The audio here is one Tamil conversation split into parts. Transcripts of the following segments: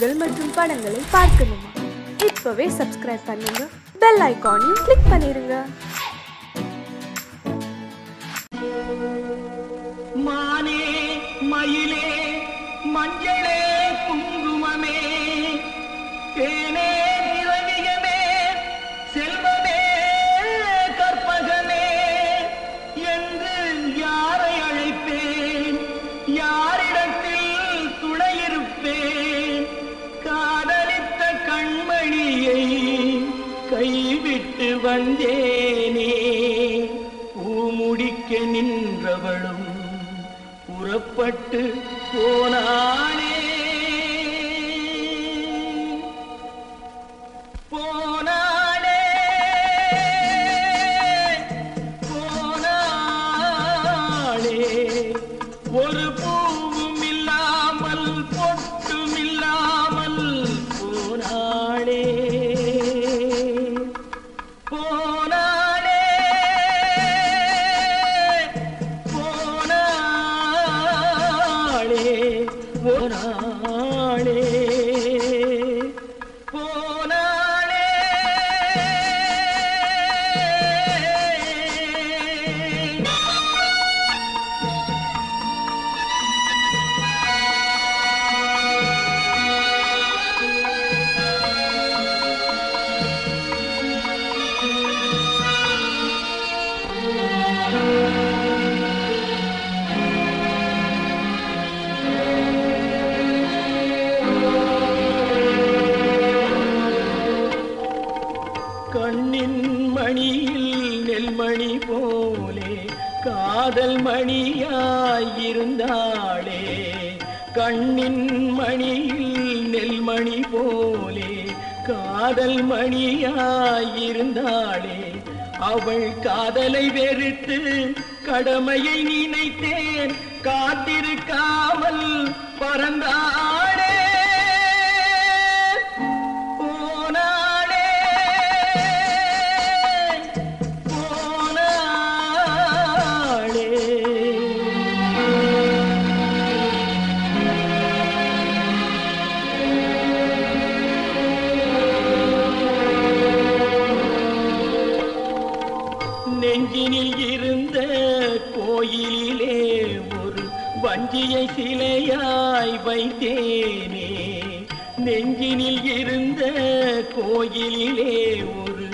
நிகழ்ச்சிகள் மற்றும் படங்களை பார்க்கணுமா? இப்பவே சப்ஸ்கிரைப் பண்ணுங்க, பெல் ஐகானையும் கிளிக் பண்ணிருங்க. மானே மயிலே மஞ்சளே குங்குமமே தேனே திரவியமே செல்வமே கற்பகமே என்று யாரை அழைப்பேன்? யாரிடத்தில் துணையிருப்பேன்? காதலித்த கண்மணியை கைவிட்டு வந்தேனே. பூமுடிக்க நின்றவளும் புறப்பட்டு போனானே. போனானே போனானே ஒரு பூவும் இல்லாமல் பொட்டும் இல்லாமல் போனானே. போனானே போனானே போனானே போனானே. கண்ணின் மணியில் நெல்மணி போலே காதல் மணியாயிருந்தாளே. கண்ணின் மணியில் நெல்மணி போலே காதல் மணியாயிருந்தாளே. அவள் காதலை வெறுத்து கடமையை நினைத்தேன், காத்திருக்காமல் பறந்தாளே. நெஞ்சினில் இருந்த கோயிலிலே ஒரு வஞ்சியை சிலையாய் வைத்தேனே. நெஞ்சினில் இருந்த கோயிலிலே ஒரு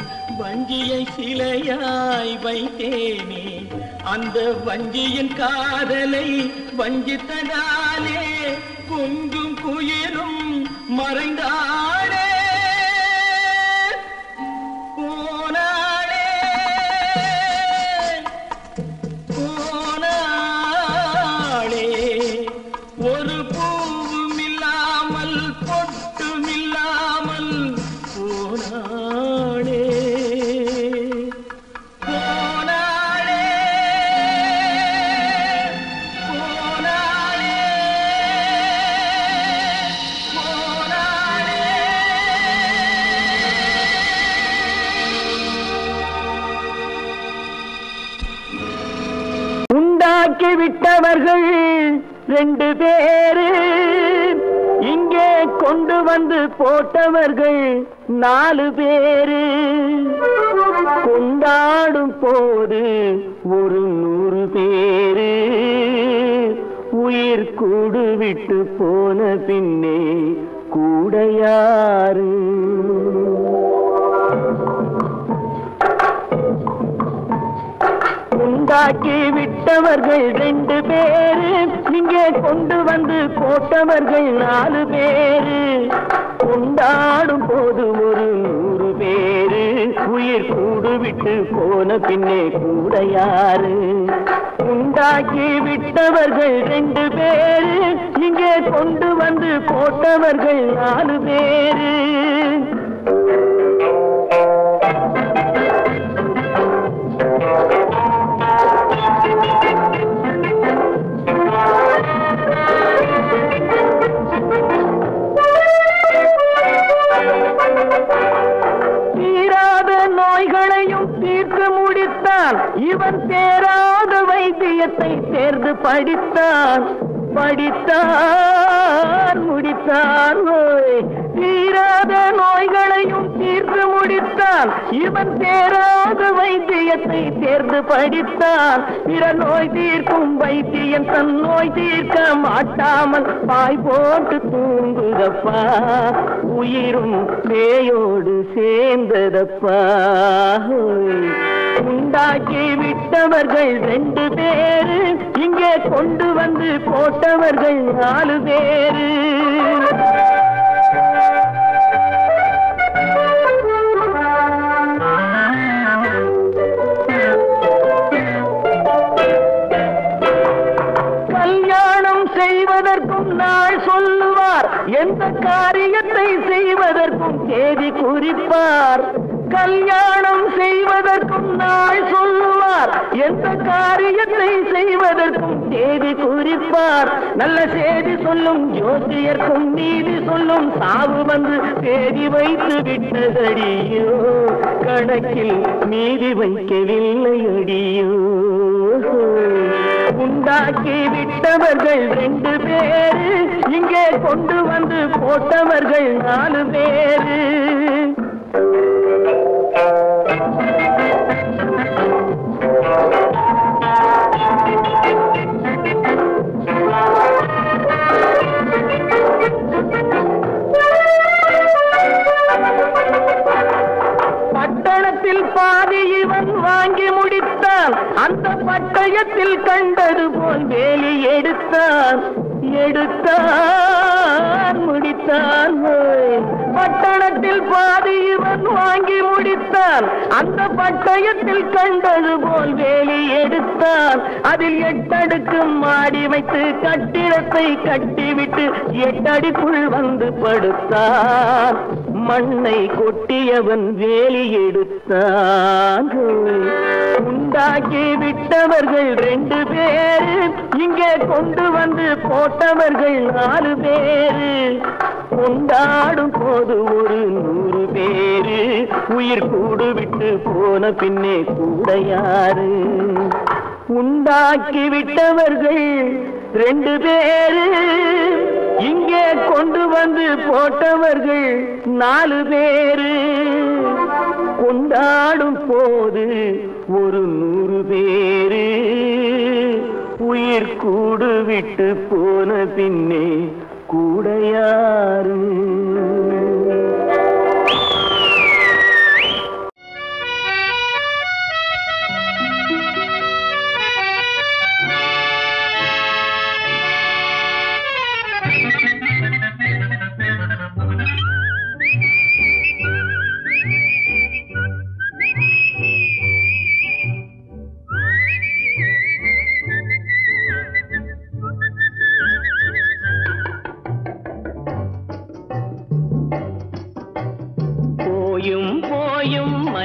வஞ்சியை சிலையாய் வைத்தேனே. அந்த வஞ்சியின் காதலை வஞ்சித்ததாலே கொஞ்சம் குயிலும் மறைந்தாளே. ஒரு பூவும் இல்லாமல் பொட்டும் இல்லாமல் போனாளே. போனாளே போனாளே போனாளே. உண்டாக்கி விட்டவர்கள் 2 பேரு, இங்கே கொண்டு வந்து போட்டவர்கள் 4 பேரு. கொண்டாடும் போது ஒரு 100 பேரு, உயிர் கூடு விட்டு போன பின்னே கூட யாரு? உண்டாக்கி விட்டவர்கள் 2 பேரு, இங்கே கொண்டு வந்து போட்டவர்கள் 4 பேரு. கொண்டாடும் போது ஒரு 100 பேரு, உயிர் கூடு விட்டு போன பின்னே கூட யாரு? உண்டாக்கி விட்டவர்கள் 2 பேரு, இங்கே கொண்டு வந்து போட்டவர்கள் 4 பேரு. தீராத நோய்களையும் தீர்த்து முடித்தான் இவன், தேராத வைத்தியத்தை தேர்ந்து படித்தான். படித்தான் முடித்தான் தீராத நோய்களையும் தீர்த்து முடித்தான் இவன் தேராத வைத்தியத்தை தேர்ந்து படித்தான் பிற நோய் தீர்க்கும் வைத்தியன் தன் நோய் தீர்க்க மாட்டாமல் பாய் போட்டு தூங்குதப்பா உயிரும் பேயோடு சேர்ந்ததப்பா உண்டாக்கி விட்டவர்கள் 2 பேரு இங்கே கொண்டு வந்து போட்டவர்கள் 4 பேரு கல்யாணம் செய்வதற்கும் நாள் சொல்லுவார் எந்த காரியத்தை செய்வதற்கும் தேதி குறிப்பார் கல்யாணம் செய்வதற்கும் நாள் சொல்லுவார் எந்த காரியத்தை செய்வதற்கும் தேதி குறிப்பார் நல்ல செய்தி சொல்லும் ஜோசியர்க்கும் நீதி சொல்லும் சாவு வந்து தேதி வைத்து விட்டதடியோ கணக்கில் மீதி வைக்கவில்லை அடியோ உண்டாக்கி விட்டவர்கள் 2 பேரு இங்கே கொண்டு வந்து போட்டவர்கள் 4 பேரு பட்டணத்தில் பாதி இவன் வாங்கி முடித்தான் அந்த பட்டயத்தில் கண்டது போல் வேலி எடுத்தான் முடித்தான் பட்டணத்தில் பாதி இவன் வாங்கி முடித்தான் அந்த பட்டயத்தில் கண்டது போல் வேலி எடுத்தான் அதில் 8 அடுக்கு மாடி வைத்து கட்டிடத்தை கட்டிவிட்டு 8 அடிக்குள் வந்து படுத்தான் மண்ணை கொட்டியவன் வேலி எடுத்தான் உண்டாக்கி விட்டவர்கள் 2 பேரு இங்கே கொண்டு வந்து போட்டவர்கள் 4 பேரு கொண்டாடும் போது ஒரு 100 பேரு உயிர் கூடு விட்டு போன பின்னே கூட யாரு உண்டாக்கி விட்டவர்கள் 2 பேரு இங்கே கொண்டு வந்து போட்டவர்கள் 4 பேரு கொண்டாடும் போது ஒரு 100 பேரு உயிர் கூடு விட்டு போன பின்னே கூட யாரு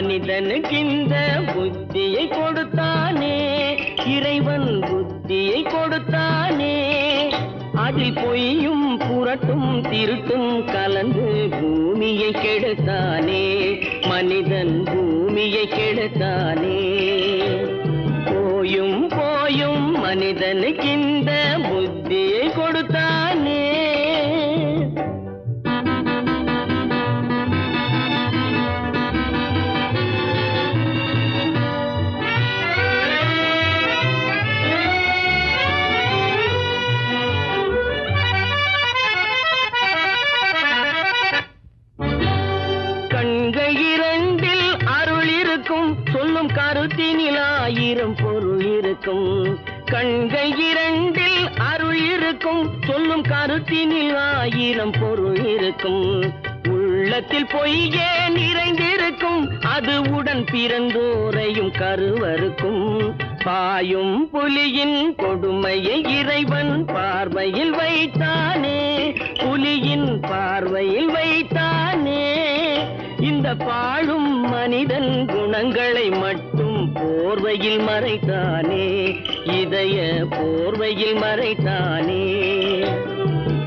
மனிதனுக்கிந்த புத்தியை கொடுத்தானே இறைவன் புத்தியை கொடுத்தானே அதில் பொய்யும் புரட்டும் திருட்டும் கலந்து பூமியை கெடுத்தானே மனிதன் பூமியை கெடுத்தானே போயும் போயும் மனிதனுக்கிந்த புத்தியை கொடுத்தானே கருத்தினில் 1000 பொருள் இருக்கும் கண்கள் 2 அருள் இருக்கும் சொல்லும் கருத்தினில் 1000 பொருள் இருக்கும் உள்ளத்தில் பொய்யே நிறைந்திருக்கும் அது உடன் பிறந்தோரையும் கருவருக்கும் பாயும் புலியின் கொடுமையை இறைவன் பார்வையில் வைத்தானே புலியின் பார்வையில் வைத்தானே இந்த பாழும் மனிதன் குணங்களை மட்டும் போர்வையில் மறைத்தானே இதய போர்வையில் மறைத்தானே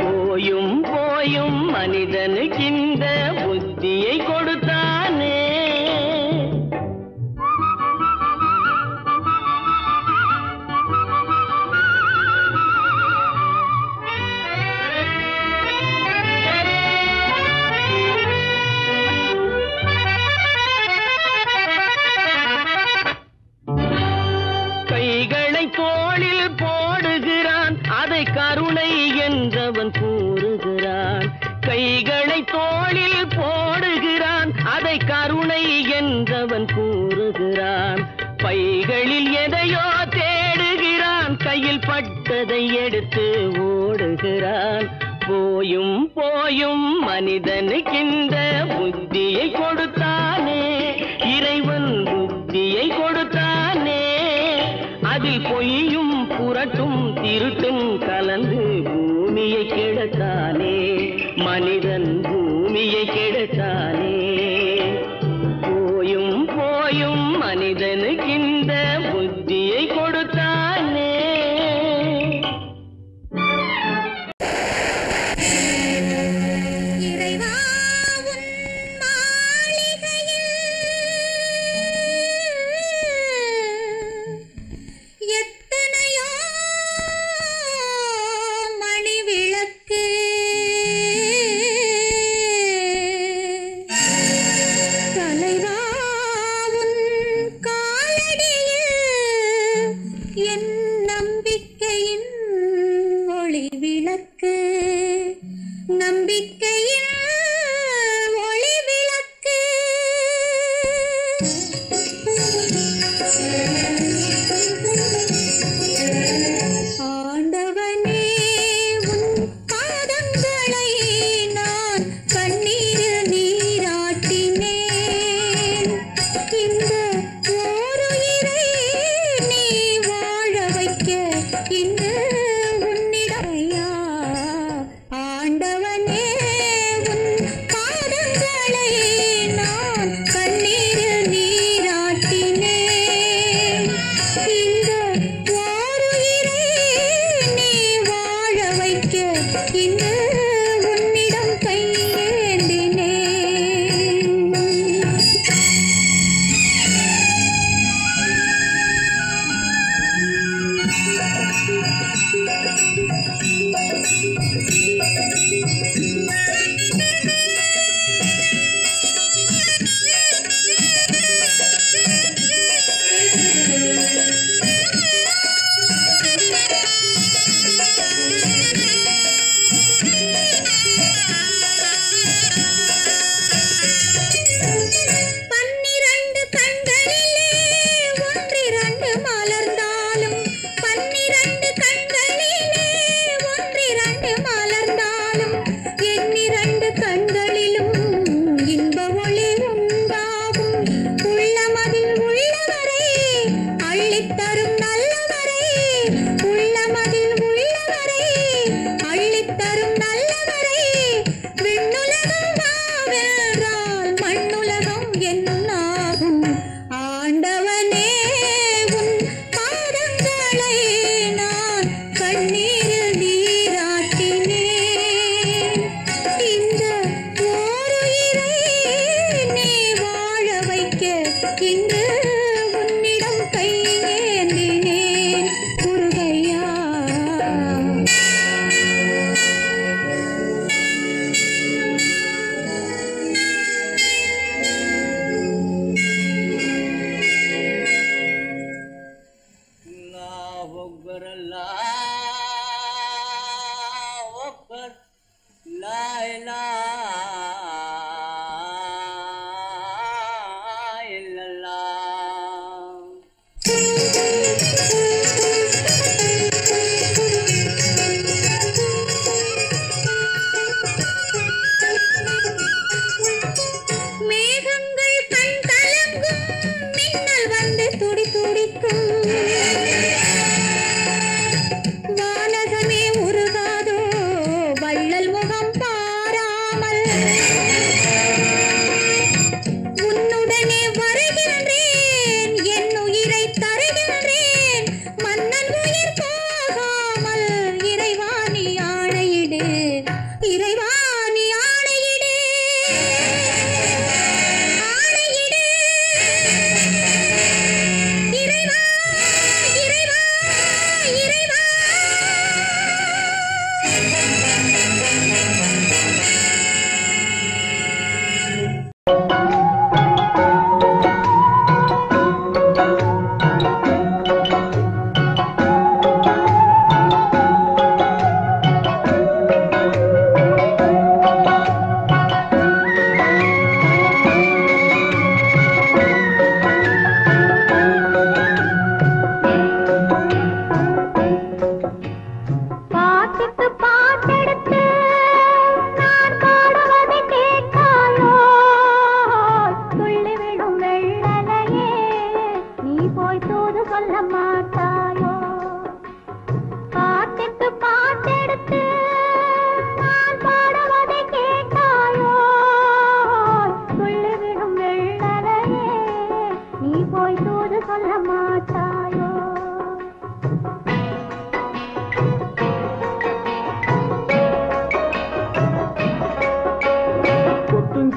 போயும் போயும் மனிதனுக்கு இந்த புத்தியை கொடுத்தானே தோளில் போடுகிறான், அதை கருணை என்றவன் கூறுகிறான். பைகளில் எதையோ தேடுகிறான், கையில் பட்டதை எடுத்து ஓடுகிறான். போயும் போயும் மனிதனுக்கின்ற புத்தியை கொடுத்தானே, இறைவன் புத்தியை கொடுத்தானே. அதில் பொய்யும் புரட்டும் திருட்டும் கலந்து பூமியை கெடுத்தானே, மனிதன் பூமியை கெடுத்தானே. போயும் போயும் மனிதனுக்கின்ற புத்தியை கொடுத்தானே.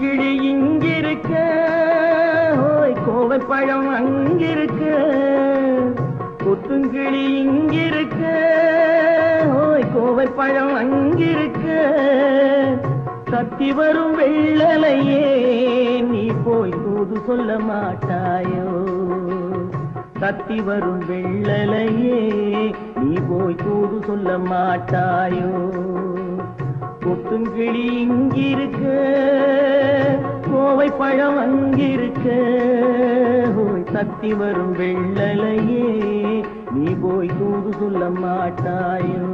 கொத்துங்கிளி இங்கிருக்க, ஓய் கோவை பழம் அங்கிருக்க. கொத்துங்கிளி இங்கிருக்க, ஓய் கோவை பழம் அங்கிருக்க. தத்தி வரும் வெள்ளலையே நீ போய் தூது சொல்ல மாட்டாயோ. தத்தி வரும் வெள்ளலையே நீ போய் தூது சொல்ல மாட்டாயோ. கொத்துங்கிளி இங்கிருக்க, கோவை பழம் அங்கிருக்க. ஓய் தத்தி வரும் வெள்ளலையே நீ போய் தூது சொல்ல மாட்டாயோ.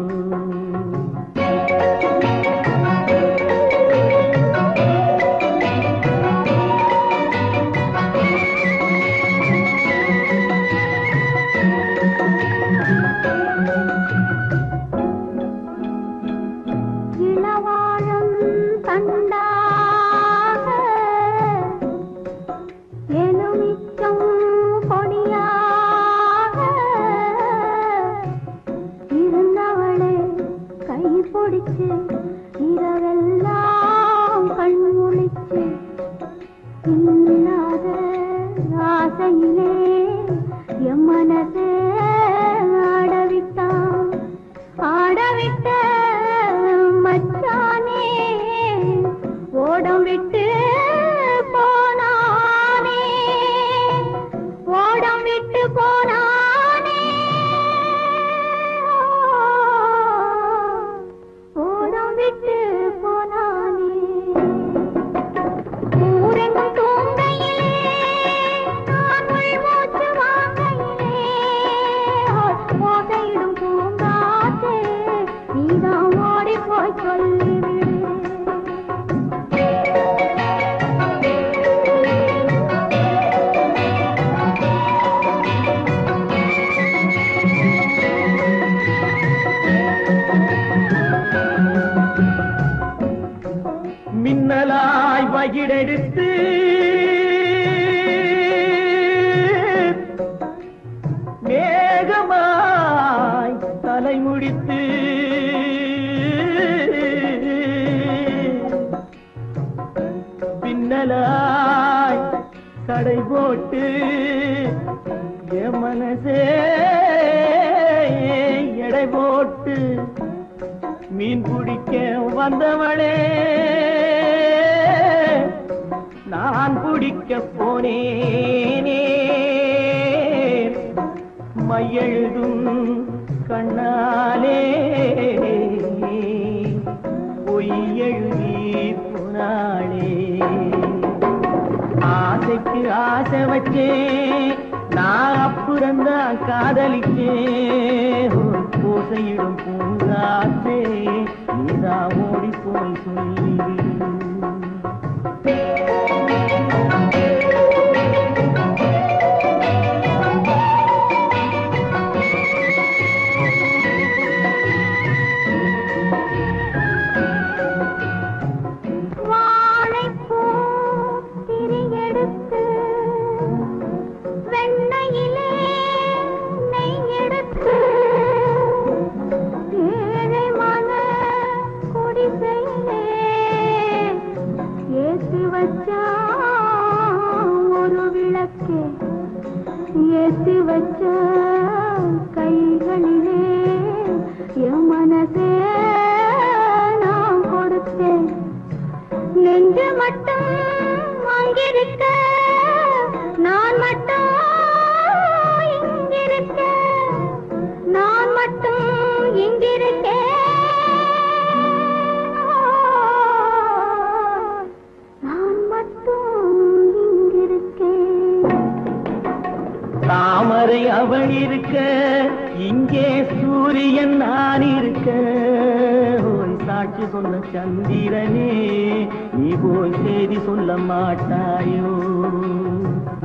இரவெல்லாம் கண்முழிச்சு இல்லாத ஆசையிலே என் மனசே ஆடவிட்டான். ஆடவிட்ட மச்சானே ஓடம் விட்டு போனானே. ஓடம் விட்டு போனானே. விட்டு போனானே. ஊரெங்கும் தூங்கையிலே நான் உள்மூச்சு வாங்கையிலே ஓசையிடும் பூங்காற்றே நீதான் ஓடி போய் சொல்லிவிடு. மின்னலாய் வகிடெடுத்து மேகமாய் தலைமுடித்து பின்னலாய் கடை போட்டு என் மனசே எடை போட்டு மீன் பிடிக்க வந்தவளே நான் பிடிக்க போனேனே. மையெழுதும் கண்ணாலே பொய் எழுதி போனாளே. ஆசைக்கு ஆசை வச்சே நான் அப்புறந்தான் காதலிச்சேன். ஓசையிடும் பூங்காற்றே நீதான் ஓடி போய் சொல்லிவிடு. ஏத்தி வச்ச கைகளிலே என் மனசே நான் கொடுத்தேன். நெஞ்சு மட்டும் அங்கிருக்க நான் மட்டும் இங்கிருக்க. நான் மட்டும் இங்கிருக்கேன். நான் மட்டும் இங்கிருக்கேன். தாமரை அவள் இருக்க இங்கே சூரியன் நான் இருக்க. ஓய் சாட்சி சொன்ன சந்திரனே நீ போய் செய்தி சொல்ல மாட்டாயோ.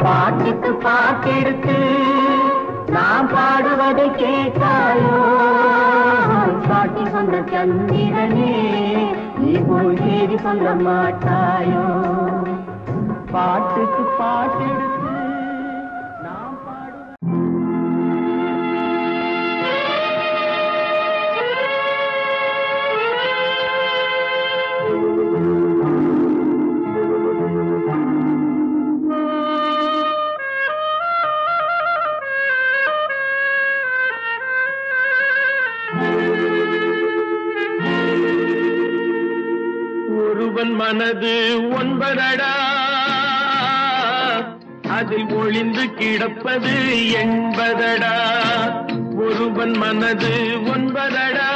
பாட்டுக்கு பாட்டெடுத்து நாம் பாடுவதை கேட்டாயோ. சாட்சி சொன்ன சந்திரனே நீ போய் செய்தி சொல்ல மாட்டாயோ. பாட்டுக்கு பாட்டெடுத்து ஒருவன் மனது ஒன்பதடா, அதில் ஒளிந்து கிடப்பது எண்பதடா. ஒருவன் மனது ஒன்பதடா,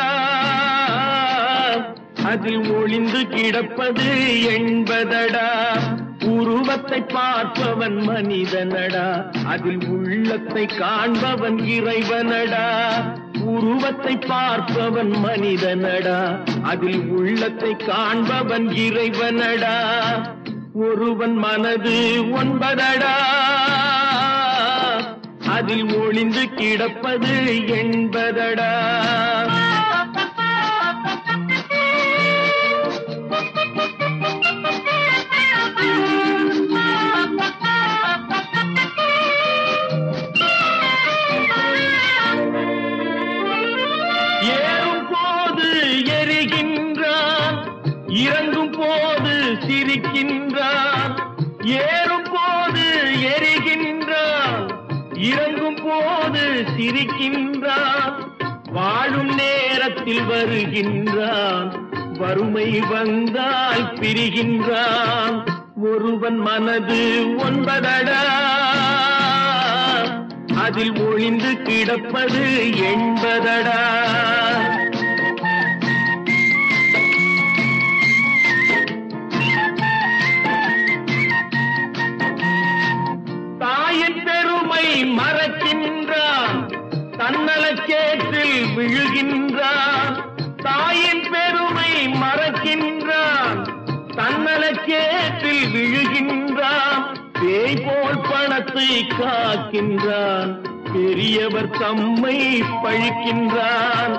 அதில் ஒளிந்து கிடப்பது எண்பதடா. உருவத்தை பார்ப்பவன் மனிதனடா, அதில் உள்ளத்தை காண்பவன் இறைவனடா. உருவத்தை பார்ப்பவன் மனிதனடா, அதில் உள்ளத்தை காண்பவன் இறைவனடா. ஒருவன் மனது ஒன்பதடா, அதில் ஒளிந்து கிடப்பது எண்பதடா. ஏறும் போது எரிகின்றான், இறங்கும் போது சிரிக்கின்றான். ஏறும் போது எரிகின்றான், இறங்கும் போது சிரிக்கின்றான். வாழும் நேரத்தில் வருகின்றான், வறுமை வந்தால் பிரிகின்றான். ஒருவன் மனது ஒன்பதடா, அதில் ஒளிந்து கிடப்பது எண்பதடா. தாயின் பெருமை மறக்கின்றான், தன்னலச்சேற்றில் விழுகின்றான். தாயின் பெருமை மறக்கின்றான், தன்னலச்சேற்றில் விழுகின்றான். பேய் போல் பணத்தை காக்கின்றான், பெரியவர் தம்மை பழிக்கின்றான்.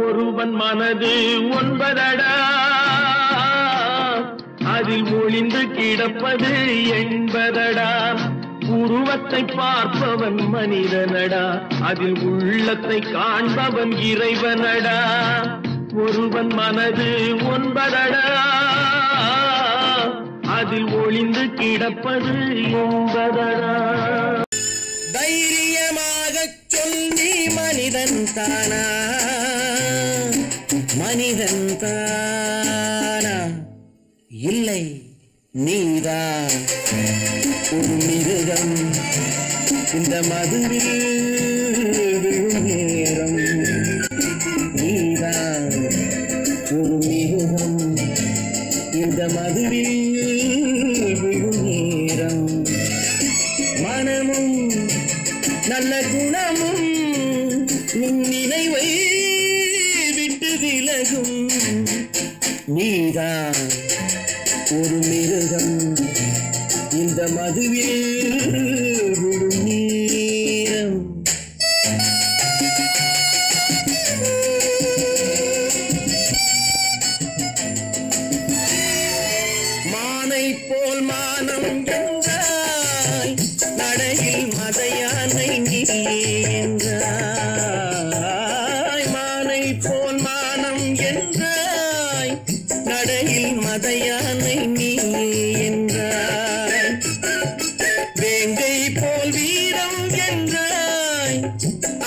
ஒருவன் மனது ஒன்பதடா, அதில் ஒளிந்து கிடப்பது எண்பதடா. உருவத்தை பார்ப்பவன் மனிதனடா, அதில் உள்ளத்தை காண்பவன் இறைவனடா. ஒருவன் மனது ஒன்பதடா, அதில் ஒளிந்து கிடப்பது எண்பதடா. தைரியமாகச் சொல் நீ மனிதன் தானா, மனிதன் தானா? இல்லை, நீதான் ஒரு மிருகம். இந்த மதுவில் விழும் நேரம் நீதான் ஒரு மிருகம். இந்த மதுவில் விழும் நேரம் மனமும் நல்ல குணமும் உன் நினைவை விட்டு விலகும். நீதான் ஒரு மிருகம். இந்த மதுவில் விழும் நேரம் மானை போல் மானம் என்றாய், நடையில் மதையானை நீ என்றாய். மானை போல் மானம் என்றாய், நடையில் மதையானை நீ என்றாய். வேங்கை போல் வீரம் என்றாய்,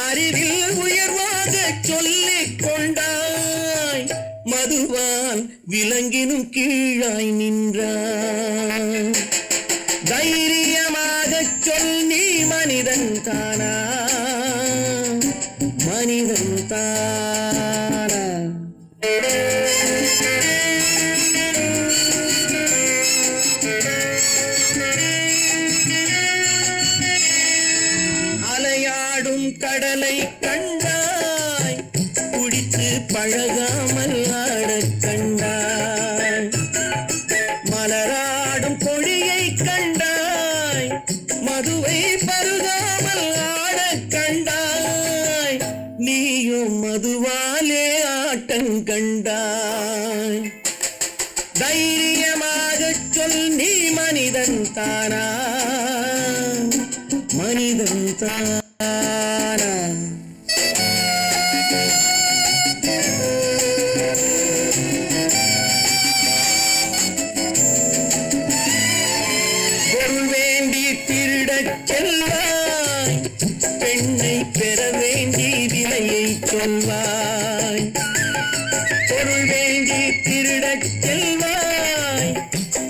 அறிவில் உயர்வாக சொல்லிக் கொண்டாய். மதுவால் விலங்கினும் கீழாய் நின்றாய். தைரியமாகச் சொல் நீ மனிதன் தானா, மனிதன் தானா? அலையாடும் கடலை கண்டாய், குடித்து பழகாமல் ஆடக் கண்டாய். மலராடும் பொழியை கண்டாய், மதுவை பருகாமல் ஆடக் கண்டாய். நீயும் மதுவாலே ஆட்டங்கண்டாய். தைரியமாகச் சொல் நீ மனிதன் தானா, மனிதன் தானா? பொருள் வேண்டி திருடச் செல்வாய், பெண்ணை பெற வேண்டி விலையை சொல்வாய். பொருள் வேண்டி திருடச் செல்வாய்,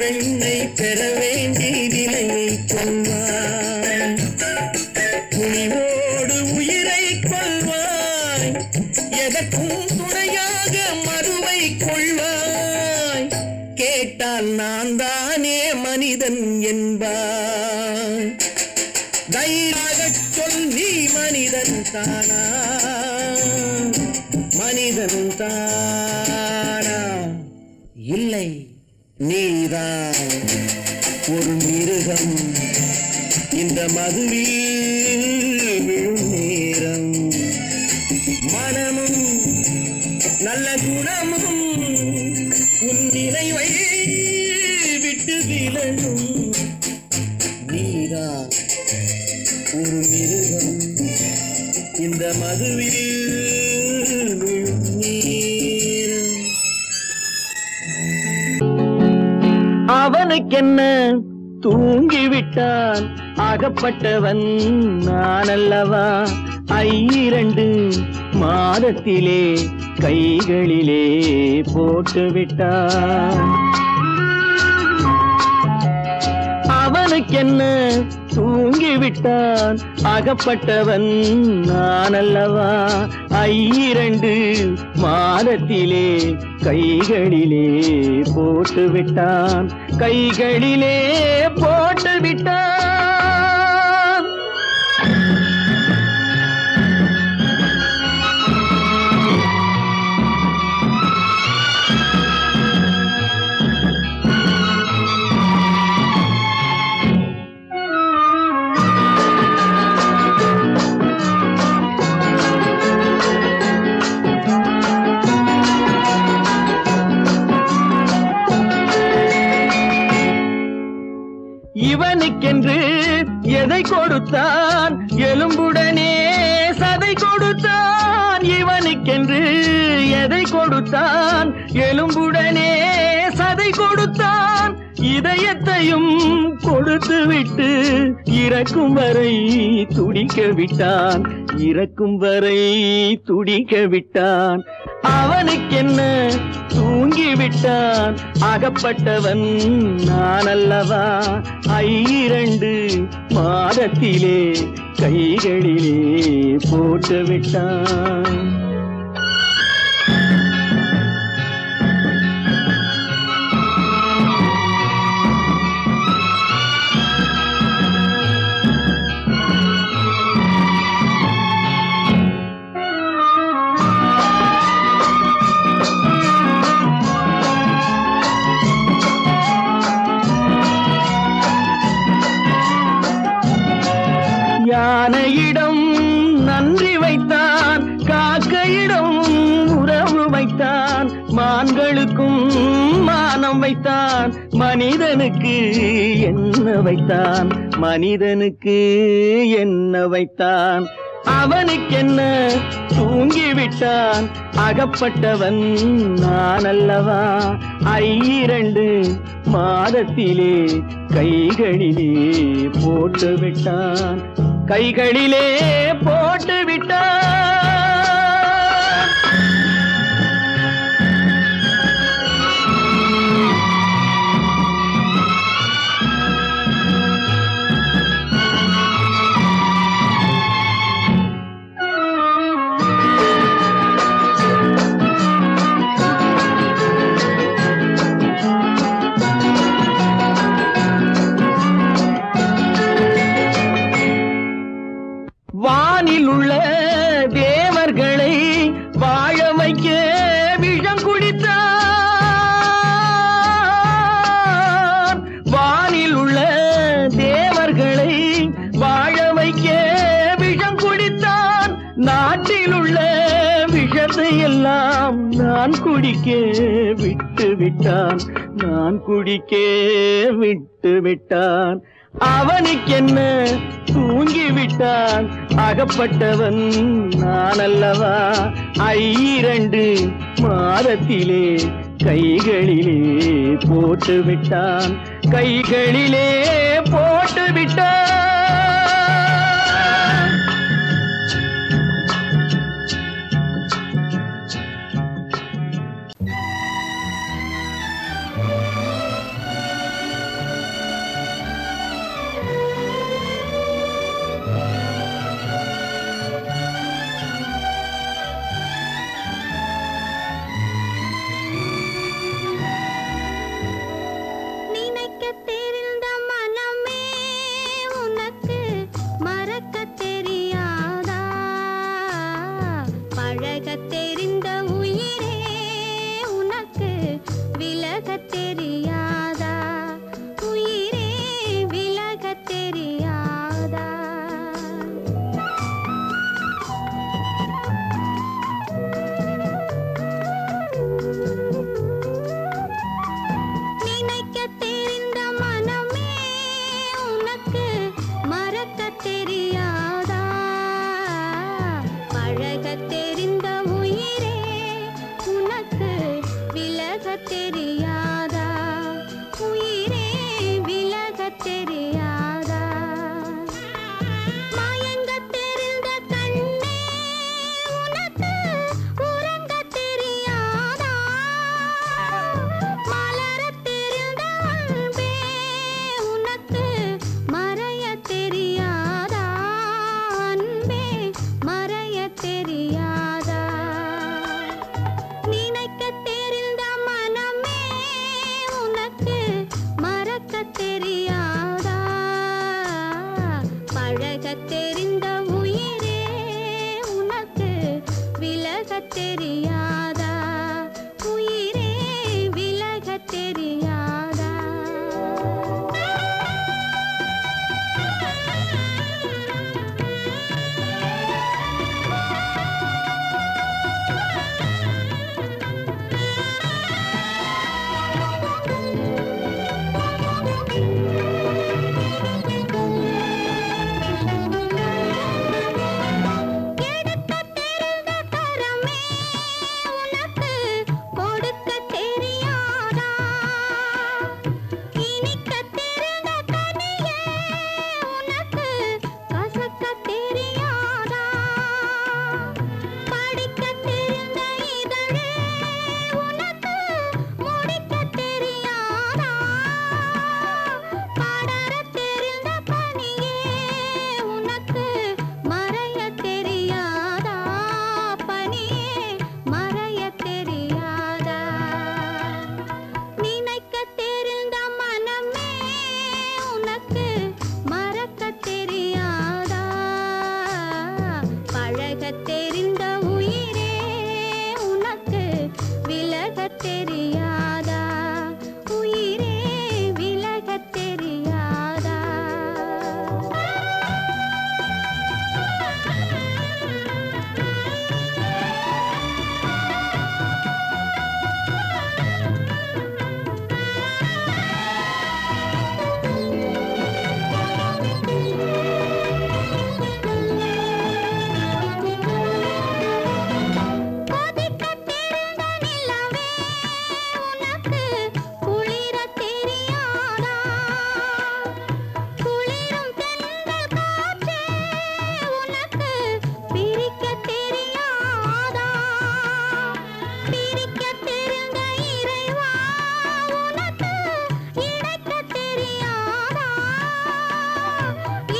பெண்ணை பெற வேண்டி நிலையை கொள்வாய், துணிவோடு உயிரை கொள்வாய், எதற்கும் துணையாக மறுவை கொள்வாய், கேட்டால் நான் தானே மனிதன் என்பாய். தைரியமாகச் சொல் நீ மனிதன் தானா, மனிதன் தானா? இல்லை, நீதான் ஒரு மிருகம். இந்த மதுவில் விழும் நேரம் மனமும் நல்ல குணமும் உன் நினைவை விட்டு விலகும். நீதான் ஒரு மிருகம். இந்த மதுவில் விழும் நேரம். அவனுக்கென்ன தூங்கிவிட்டான், அகப்பட்டவன் நான் அல்லவா? 2 மாதத்திலே கைகளிலே போட்டுவிட்டான். அவனுக்கென்ன தூங்கிவிட்டான், அகப்பட்டவன் நான் அல்லவா? 2 மாதத்திலே கைகளிலே போட்டுவிட்டான், கைகளிலே போட்டுவிட்டான். இவனுக்கென்று எதை கொடுத்தான், எலும்புடனே சதை கொடுத்தான். இவனுக்கென்று எதை கொடுத்தான், எலும்புடனே சதை கொடுத்தான். இதயத்தையும் கொடுத்து விட்டு இறக்கும் வரை துடிக்க விட்டான், இறக்கும் வரை துடிக்க விட்டான். அவனுக்கென்ன தூங்கிவிட்டான், அகப்பட்டவன் நான் அல்லவா? 2 மாதத்திலே கைகளிலே போட்டுவிட்டான். யானையிடம் நன்றி வைத்தான், காக்கையிடம் உறவு வைத்தான், மான்களுக்கும் மானம் வைத்தான், மனிதனுக்கு என்ன வைத்தான், மனிதனுக்கு என்ன வைத்தான்? அவனுக்கென்ன தூங்கிவிட்டான், அகப்பட்டவன் நான் அல்லவா? 2 மாதத்திலே கைகளிலே போட்டுவிட்டான், கைகளிலே போட்டுவிட்டான். வானில் உள்ள தேவர்களை வாழ வைக்க விஷம் குடித்தான். வானில் உள்ள தேவர்களை வாழ வைக்க விஷம் குடித்தான். நாட்டில் உள்ள விஷத்தை எல்லாம் நான் குடிக்க விட்டு விட்டான், நான் குடிக்க விட்டு விட்டான். அவனுக்கென்ன தூங்கிவிட்டான், அகப்பட்டவன் நான் அல்லவா? 2 மாதத்திலே கைகளிலே போட்டுவிட்டான், கைகளிலே போட்டுவிட்டான். தெரிந்த மனமே உனக்கு மறக்க தெரியாதா? பழக தெரிந்த உயிரே உனக்கு விலக தெரியாதா? உயிரே விலக தெரியாதா? நினைக்க தெரிந்த மனமே உனக்கு மறக்க தெரியாதா? பழக தெரிந்த உயிரே உனக்கு விலக தெரியாதா? உயிரே விலக தெரியாதா? மயங்க தெரிந்த கண்ணே உனக்கு உறங்க தெரியாதா? மலர தெரிந்த அன்பே உனக்கு மறைய தெரியாதா? அன்பே மறைய தெரியாதா? நினைக்க தெரிந்த மனமே உனக்கு மறக்க தெரியாதா? பழக தெரிந்த உயிரே உனக்கு விலக தெரியாதா? உயிரே விலக தெரியாதா? எடுக்க தெரிந்த கரமே உனக்கு கொடுக்க தெரியாதா? இனிக்க தெரிந்த கனியே உனக்கு கசக்க தெரியாதா? படிக்க தெரிந்த இதழே உனக்கு முடிக்க தெரியாதா? படர தெரிந்த பனியே உனக்கு மறைய தெரியாதா? பனியே மறைய தெரியாதா? நினைக்க தெரிந்த மனமே உனக்கு மறக்க தெரியாதா? பழக தெரிந்த உயிரே உனக்கு விலக தெரியாதா? உயிரே விலக தெரியாதா? கொதிக்க தெரிந்த நிலவே உனக்கு குளிர தெரியாதா? குளிரும் தென்றல் காற்றே உனக்கு பிரிக்க தெரியாதா? பிரிக்க தெரிந்த இறைவா உனக்கு இணைக்க தெரியாதா?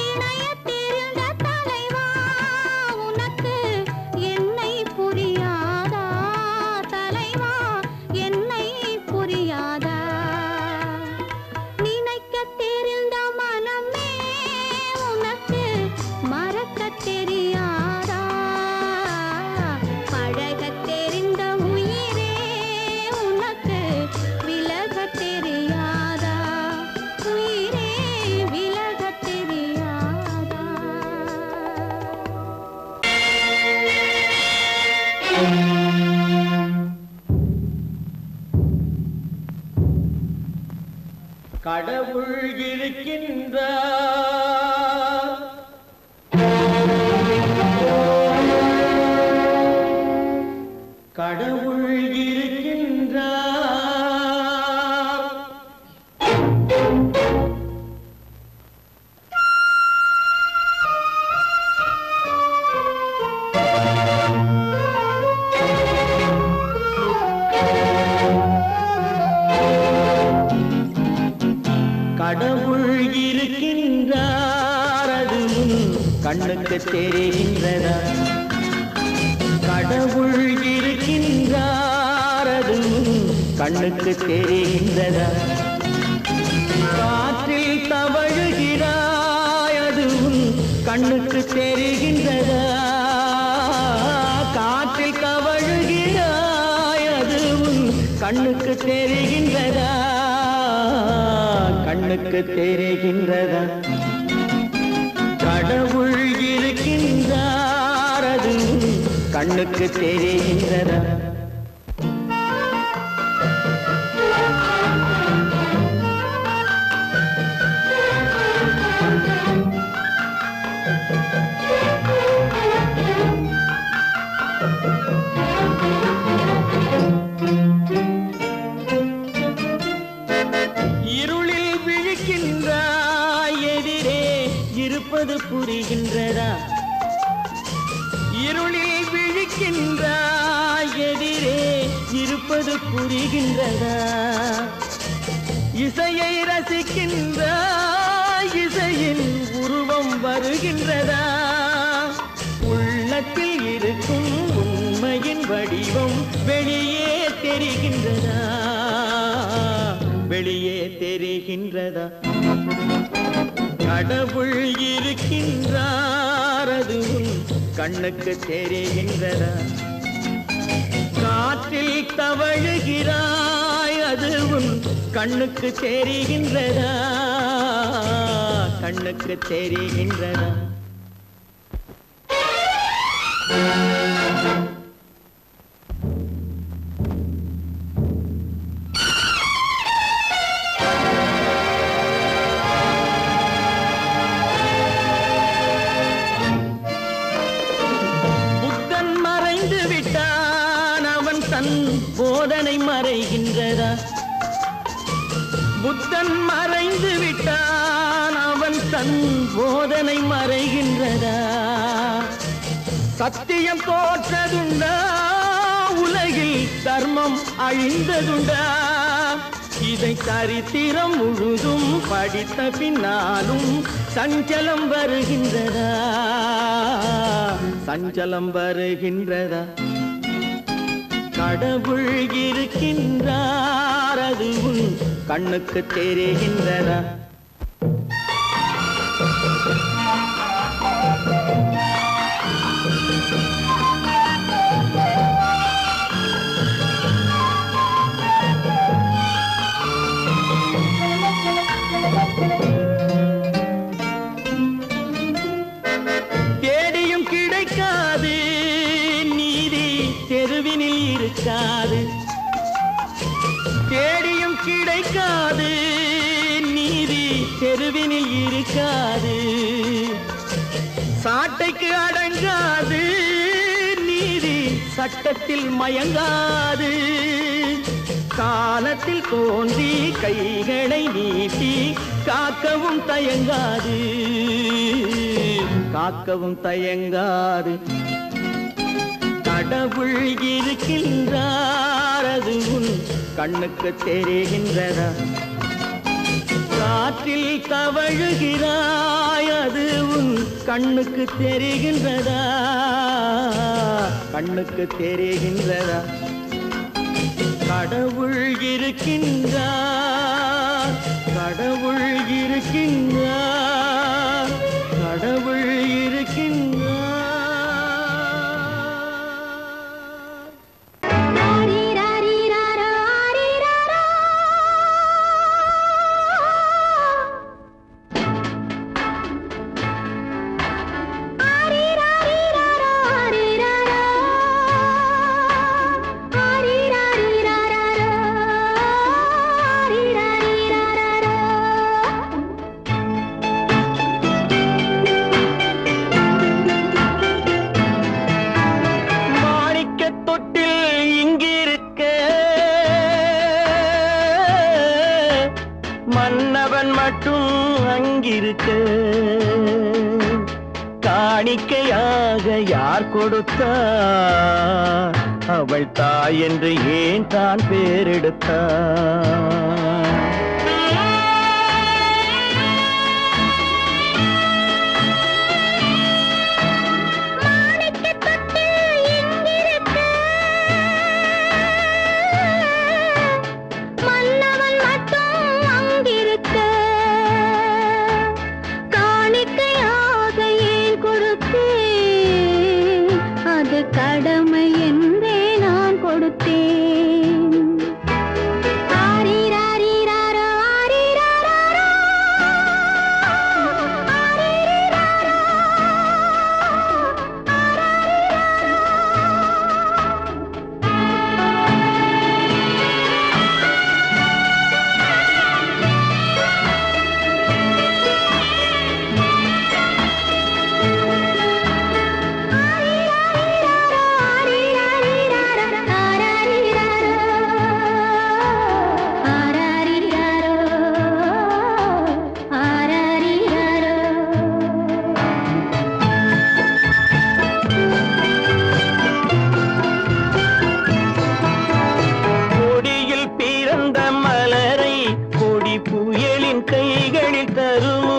இணைய தெரிந்த தலைவா உனக்கு என்னை புரியாதா? தலைவா என்னை புரியாதா? நினைக்க தெரிந்த மனமே உனக்கு மறக்க தெரியாதா? பழக தெரிந்த உயிரே உனக்கு விலக தெரியாதா? உயிரே விலக தெரியாதா? கடவுள் இருக்கின்றார், கடவுள் இருக்கின்றார். கடவுள் இருக்கின்றார், அது உன் கண்ணுக்கு தெரிகின்றதா? கடவுள் இருக்கின்றார், அது உன் கண்ணுக்கு தெரிகின்றதா? கண்ணுக்கு தெரிகின்றதா கடவுள் இருக்கின்றார் அது கண்ணுக்கு தெரிகின்றதா புரிகின்றதா இருளில் விழிக்கின்றாய் எதிரே இருப்பது புரிகின்றதா இசையை ரசிக்கின்றாய் இசையின் உருவம் வருகின்றதா உள்ளத்தில் இருக்கும் உண்மையின் வடிவம் வெளியே தெரிகின்றதா வெளியே தெரிகின்றதா கடவுள் இருக்கின்றார் அது கண்ணுக்கு தெரிகின்றதா காற்றில் தவழுகிறாய் அது கண்ணுக்கு தெரிகின்றதா கண்ணுக்கு தெரிகின்றதா போதனை மறைகின்றதா புத்தன் மறைந்து விட்டான் அவன் தன் போதனை மறைகின்றதா சத்தியம் தோற்றதுண்டா உலகில் தர்மம் அழிந்ததுண்டா இதை சரித்திரம் முழுதும் படித்த பின்னாலும் சஞ்சலம் வருகின்றதா சஞ்சலம் வருகின்றதா கடவுள் இருக்கின்றார் அது கண்ணுக்கு தெரிகின்றதா தேடியும் கிடைக்காது நீதி தெருவினில் இருக்காது தேடியும் கிடைக்காது நீதி தெருவினில் இருக்காது சாட்டைக்கு அடங்காது நீதி சட்டத்தில் மயங்காது காலத்தில் தோன்றி கைகளை நீட்டி காக்கவும் தயங்காது காக்கவும் தயங்காது கடவுள் இருக்கின்றார் அது கண்ணுக்கு தெரிகின்றதா காற்றில் தவழுகிறாய் அது கண்ணுக்கு தெரிகின்றதா கண்ணுக்கு தெரிகின்றதா கடவுள் இருக்கின்றார் கடவுள் இருக்கின்றார் கடவுள் இருக்கின்றார் மன்னவன் மட்டும் அங்கிருக்க காணிக்கையாக யார் கொடுத்தார் அவள் தாய் என்று ஏன் தான் பேரெடுத்தார் கடமை என்றே நான் கொடுத்தேன். ஆரி ராரி புயலின் கைகளில் தருமோ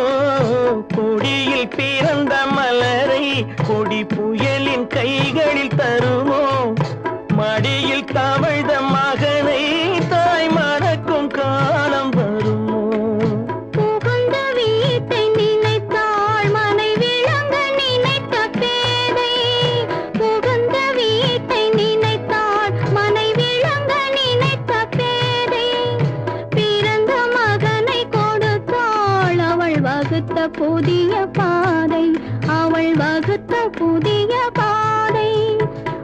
கொடியில் பிறந்த மலரை கொடி புயலின் கைகளில் தருமோ மடியில் தவழ்ந்த மகனை தாய் மறக்கும் காலம் வருமோ புகுந்த வீட்டை நினைத்தாள் மனை விளங்க நினைத்த பேதை புகுந்த வீட்டை நினைத்தாள் மனை விளங்க நினைத்த பேதை பிறந்த மகனை கொடுத்தாள் அவள் வகுத்த புதிய பாதை அவள் வகுத்த புதிய பாதை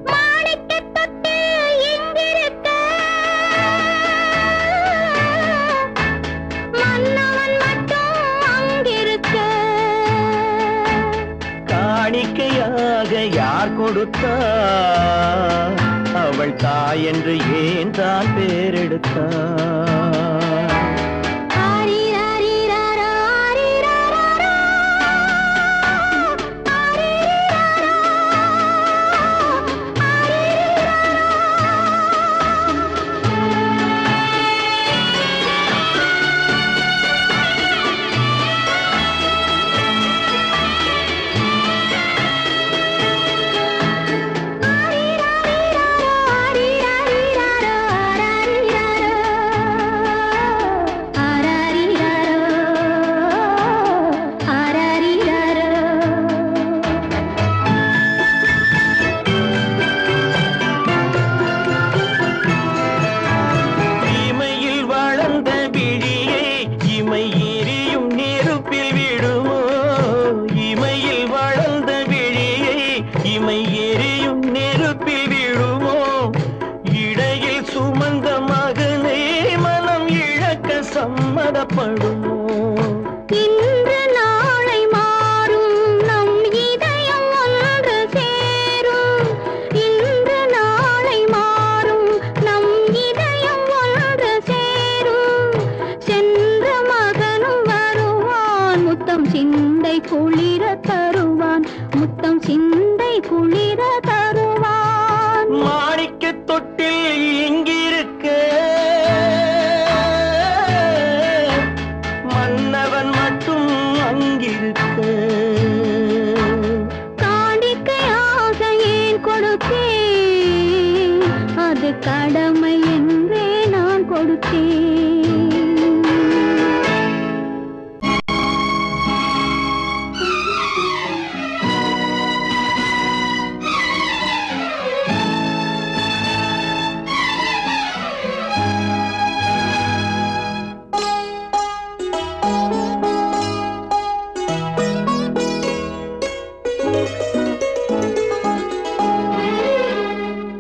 மாணிக்கத் தொட்டில் இங்கிருக்க மன்னவன் மட்டும் அங்கிருக்க காணிக்கையாக யார் கொடுத்தா அவள் தாய் என்று ஏன் தான் பேரெடுத்தா ஆரிராரிராரா, ஆரிராராரா, ஆரிராரா, இமையில் வளர்ந்த விழியை இமை எரியும் நெருப்பில் விடுமோ இமையில் வளர்ந்த விழியை இமை எரியும் நெருப்பில் விடுமோ இடையில் சுமந்த மகனை மனம் இழக்க சம்மதப்படுமோ இன்று நாளை மாறும் நம் இதயம் ஒன்று சேரும் இன்று நாளை மாறும் நம் இதயம் ஒன்று சேரும் சென்ற மகனும் வருவான் முத்தம் சிந்தை குளிர தருவான் முத்தம் சிந்தை குளிர தருவான் மாணிக்கத் தொட்டில் இங்கிருக்க மன்னவன் மட்டும் அங்கிருக்க காணிக்கையாக ஏன் கொடுத்தேன் அது கடமை என்றே நான் கொடுத்தேன்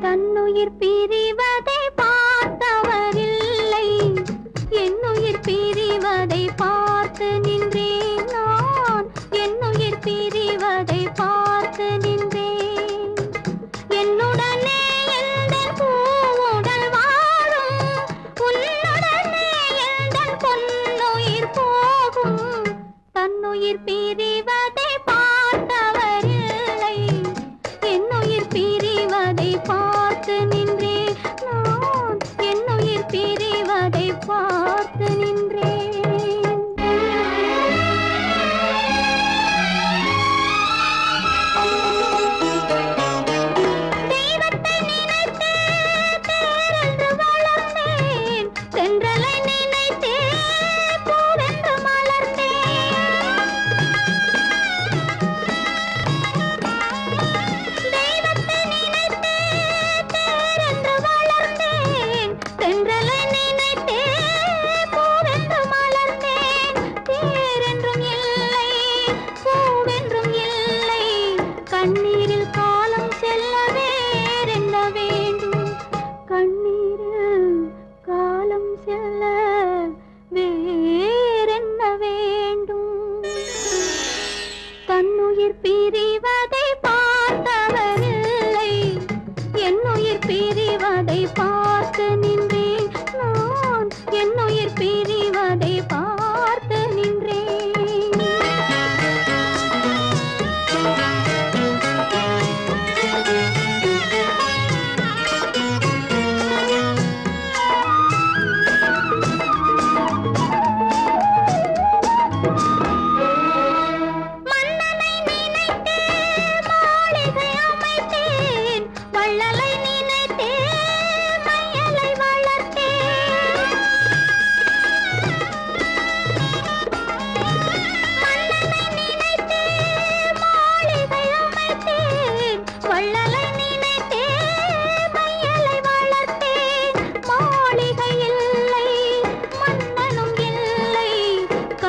தன்னுயிர் பிரிவதை பார்த்தவரில்லை என்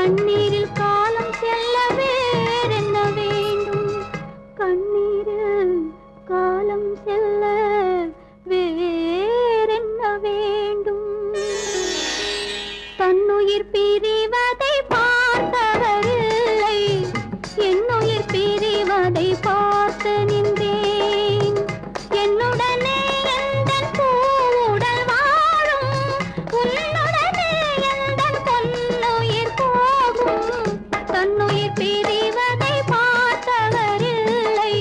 கண்ணீரில் காலம் செல்ல வேறென்ன வேண்டும் கண்ணீரில் காலம் செல்ல வேறென்ன வேண்டும் தன்னுயிர் பிரிவதை பார்த்தவரில்லை என்னுயிர் பிரிவதை பார்த்து நின்றேன் என்னுடனே எந்தன் பூவுடல் வாழும் உன்னுடனே எந்தன் பொன்னுயிர் போகும் தன்னுயிர் பிரிவதை பார்த்தவரில்லை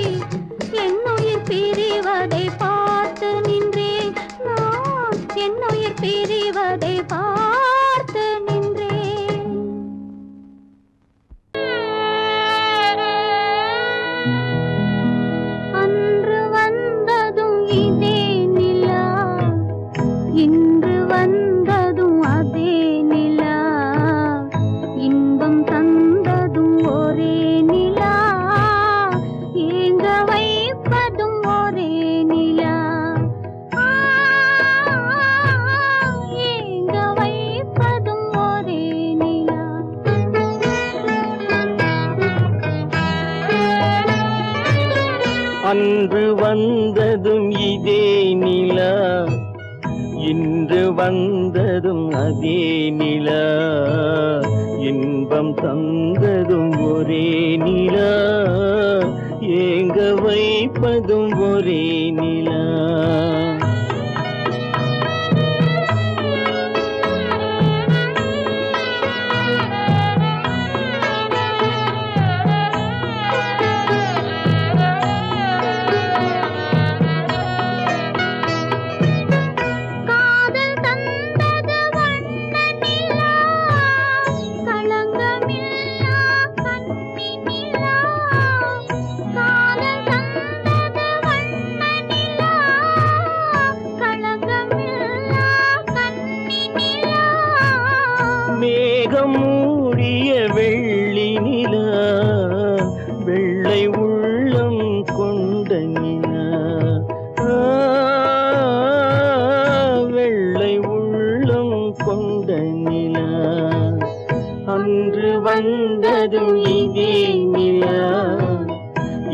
என்னுயிர் பிரிவதை பார்த்து நின்றேன் நான் என்னுயிர் பிரிவதை பார்த்து நின்றேன் அன்று வந்ததும் இதே நிலா இன்று வந்ததும் அதே நிலா இன்பம் தந்ததும் ஒரே நிலா ஏங்க வைப்பதும் ஒரே நிலா ஏங்க வைப்பதும் ஒரே நிலா அன்று வந்ததும் இதே நிலா இன்று வந்ததும் அதே நிலா இன்பம் தந்ததும் ஒரே நிலா ஏங்க வைப்பதும் ஒரே நிலா காதல் தந்தது வண்ண நிலா களங்கமில்லா கண்ணி நிலா காதல் தந்தது வண்ண நிலா களங்கமில்லா கண்ணி நிலா மேகம் மூடிய வெள்ளி நிலா வெள்ளை உள்ளம் கொண்ட நிலா வெள்ளை உள்ளம் கொண்ட நிலா அன்று வந்ததும் இதே நிலா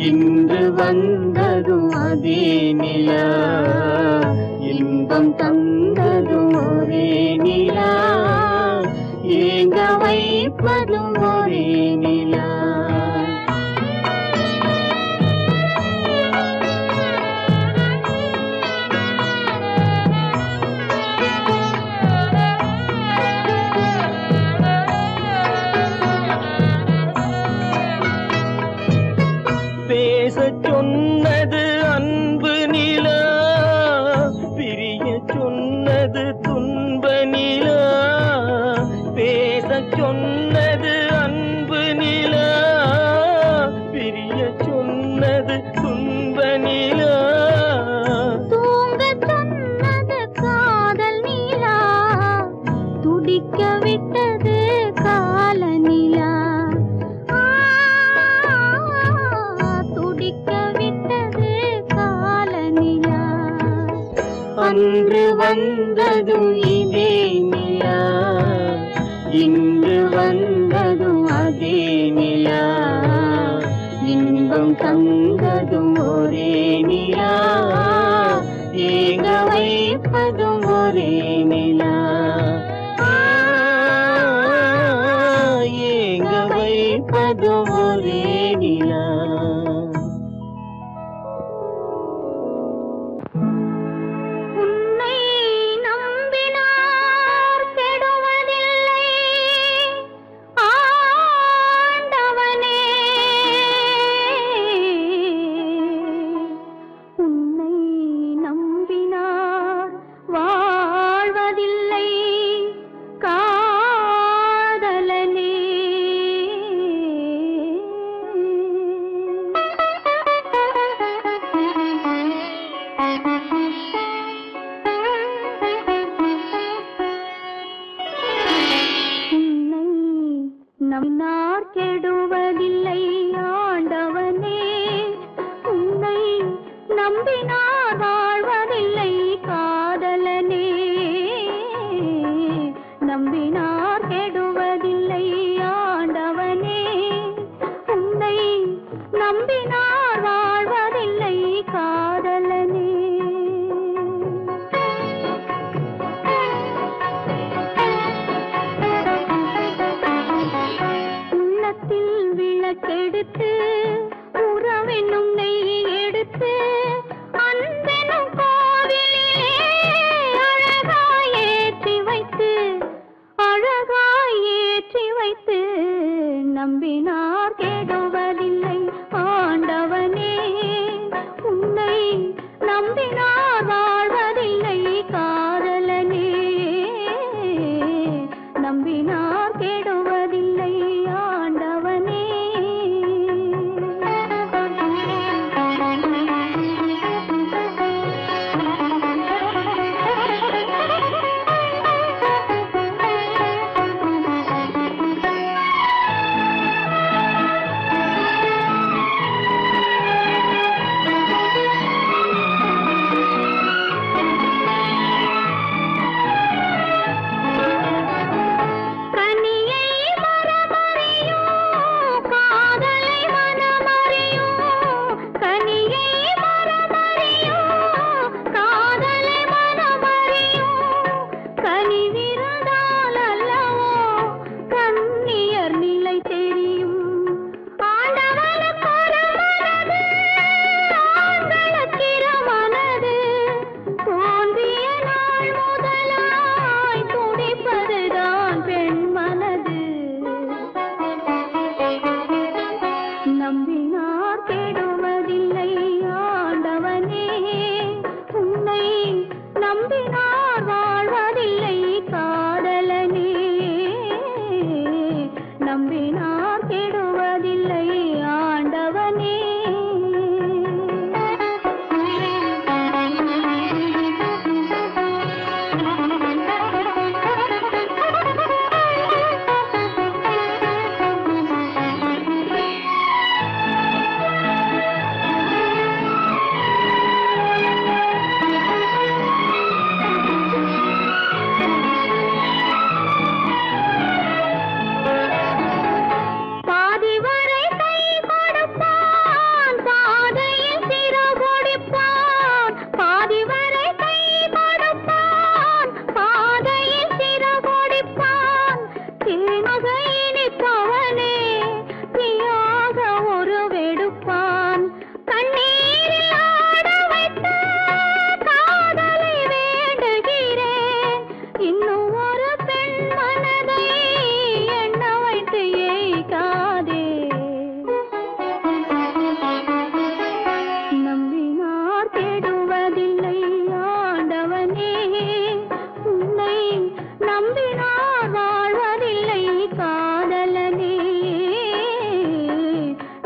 இன்று வந்ததும் அதே நிலா இன்பம் தந்ததும் ஒரே நிலா ஏங்க வைப்பதும் ஒரே நிலா பேசச் சொன்னது அன்பு நிலா பிரிய சொன்னது துன்ப நிலா பேசச் சொன்னது அன்பு நிலா பிரிய சொன்னது துன்ப நிலா தூங்கச் சொன்னது காதல் நிலா துடிக்க விட்டது கால நிலா துடிக்க விட்டது கால நிலா அன்று வந்ததும் இதே நிலா இன்று வந்ததும் அதே நிலா இன்பம் தந்ததும் ஒரே நிலா ஏங்க வைப்பதும் ஒரே நிலா ஏங்க வைப்பதும் ஒரே நிலா உன்னை நம்பினார் கெடுவதில்லை ஆண்டவனே உன்னை நம்பினார் வாழ்வதில்லை காதலனே உன்னை நம்பினார் கெடுவதில்லை ஆண்டவனே உன்னை நம்பினார் வாழ்வதில்லை காதலனே நம்பினார் கெடுவதில்லை வகுத்து உறவென்னும் நெய் எடுத்து அன்பெனும் கோவிலிலே அழகாய் ஏற்றி வைத்து நம்பினார் கெடுவதில்லை ஆண்டவனே உன்னை நம்பினார் வாழ்வதில்லை காதலனே நம்பினார் கெடுவதில்லை ஆண்டவனே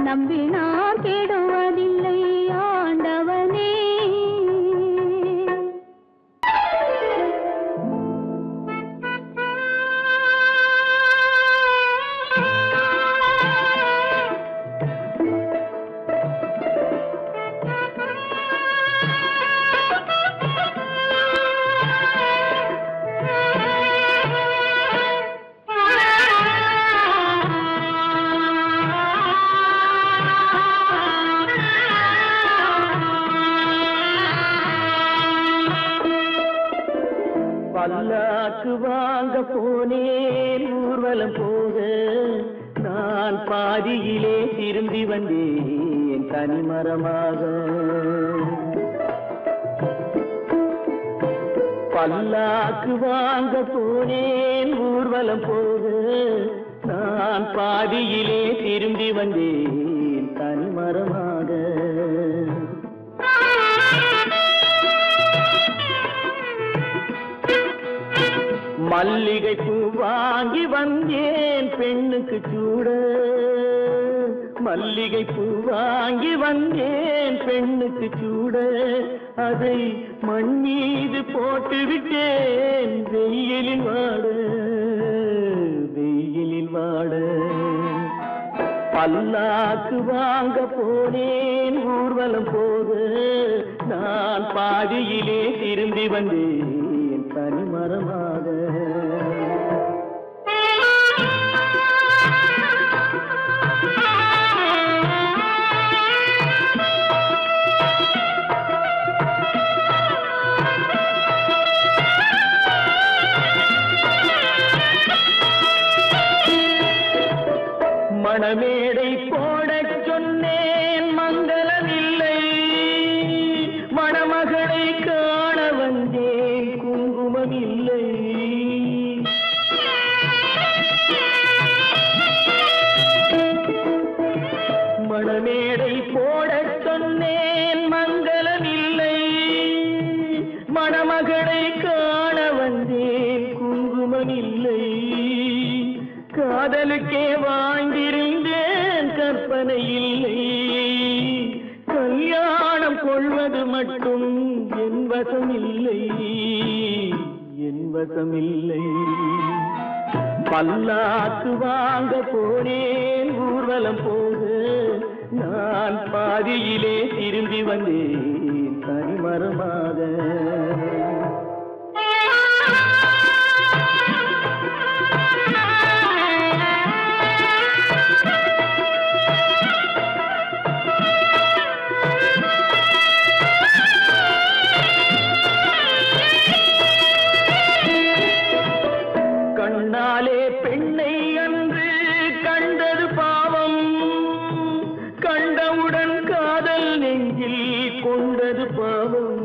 நம்பினார் கெடுவதில்லை ஆண்டவனே. பல்லாக்கு வாங்க போனேன் ஊர்வலம் போக, நான் பாதியிலே திரும்பி வந்தேன் தனிமரமாக. பல்லாக்கு வாங்க போனேன் ஊர்வலம் போக, நான் பாதியிலே திரும்பி வந்தேன் தனிமரமாக. மல்லிகை பூ வாங்கி வந்தேன் பெண்ணுக்கு சூட, மல்லிகை பூ வாங்கி வந்தேன் பெண்ணுக்கு சூட, அதை மண் மீது போட்டு விட்டேன் வெயிலில் வாட, வெயிலில் வாட. பல்லாக்கு வாங்க போனேன் ஊர்வலம் போக, நான் பாதியிலே திரும்பி வந்தேன் தனிமரமாக. மணமேடை போட வாழ்ந்திருந்தேன் கற்பனை இல்லை கல்யாணம் கொள்வது மட்டும் என் வசமில்லை என் வசமில்லை பல்லாக்கு வாங்க போனேன் ஊர்வலம் போது நான் பாதியிலே திரும்பி வந்தேன் தனிமரமாக கண்ணாலே பெண்ணை அன்று கண்டது பாவம் கண்டவுடன் காதல் நெஞ்சில் கொண்டது பாவம்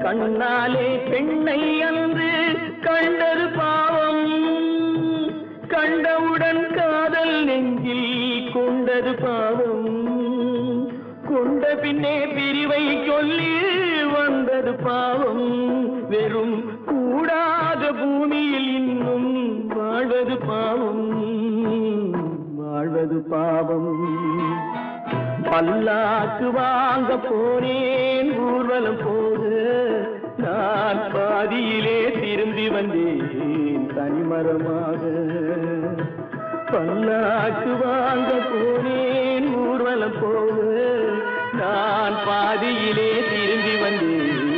கண்ணாலே பெண்ணை அன்று கண்டது பாவம் கண்டவுடன் காதல் நெஞ்சில் கொண்டது பாவம் கொண்ட பின்னே பிரிவை சொல்லி வந்தது பாவம் வெறும் கூடாத பூமியில் இன்னும் வாழ்வது பாவம் வாழ்வது பாவம் பல்லாக்கு வாங்க போனேன் ஊர்வலம் போது நான் பாதியிலே திரும்பி வந்தேன் தனிமரமாக பல்லாக்கு வாங்க போனேன் ஊர்வலம் போது நான் பாதியிலே திரும்பி வந்தேன்